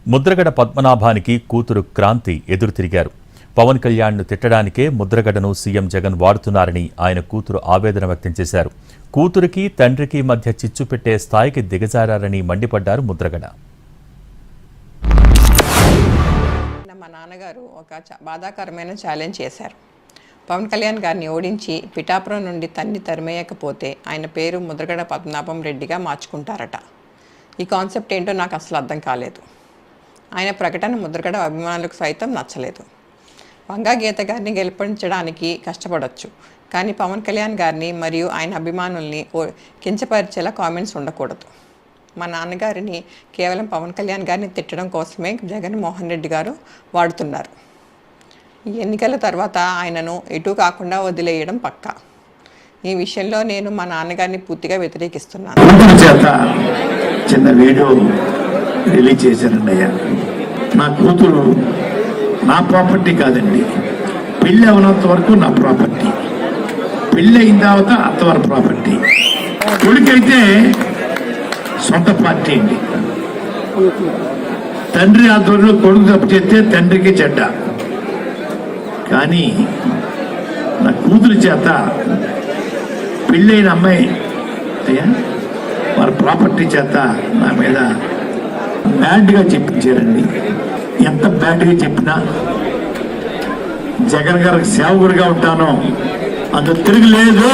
ముద్రగడ పద్మనాభానికి కూతురు క్రాంతి ఎదురుతిరిగారు. పవన్ కళ్యాణ్ను తిట్టడానికే ముద్రగడను సీఎం జగన్ వాడుతున్నారని ఆయన కూతురు ఆవేదన వ్యక్తం చేశారు. కూతురికి తండ్రికి మధ్య చిచ్చు పెట్టే స్థాయికి దిగజారని మండిపడ్డారు ముద్రగడ. మా నాన్నగారు ఒక బాధాకరమైన ఛాలెంజ్ చేశారు. పవన్ కళ్యాణ్ గారిని ఓడించి పిఠాపురం నుండి తరిమేయకపోతే ఆయన పేరు ముద్రగడ పద్మనాభం రెడ్డిగా మార్చుకుంటారట. ఈ కాన్సెప్ట్ ఏంటో నాకు అసలు అర్థం కాలేదు. ఆయన ప్రకటన ముద్రగడ అభిమానులకు సైతం నచ్చలేదు. వంగా గీత గారిని గెలిపించడానికి కష్టపడవచ్చు, కానీ పవన్ కళ్యాణ్ గారిని మరియు ఆయన అభిమానుల్ని కించపరిచేలా కామెంట్స్ ఉండకూడదు. మా నాన్నగారిని కేవలం పవన్ కళ్యాణ్ గారిని తిట్టడం కోసమే జగన్మోహన్ రెడ్డి గారు వాడుతున్నారు. ఈ ఎన్నికల తర్వాత ఆయనను ఎటు కాకుండా వదిలేయడం పక్కా. ఈ విషయంలో నేను మా నాన్నగారిని పూర్తిగా వ్యతిరేకిస్తున్నాను. చిన్న వీడియో రిలీజ్ చేశారండి. నా కూతురు నా ప్రాపర్టీ కాదండి, పెళ్ళి అవనంత వరకు నా ప్రాపర్టీ, పెళ్ళి అయిన తర్వాత అత్తవారి ప్రాపర్టీ. కొడుకైతే సొంత పార్టీ అండి. తండ్రి ఆధ్వర్యంలో కొడుకు తప్పు చేస్తే తండ్రికి చెడ్డ, కానీ నా కూతురు చేత పెళ్ళైన అమ్మాయి అయ్యా వారి ప్రాపర్టీ చేత నా మీద బ్యాడ్గా చెప్పించారండి. ఎంత బ్యాడ్గా చెప్పినా జగన్ గారికి సేవకుడిగా ఉంటానో అంత తిరగలేదు.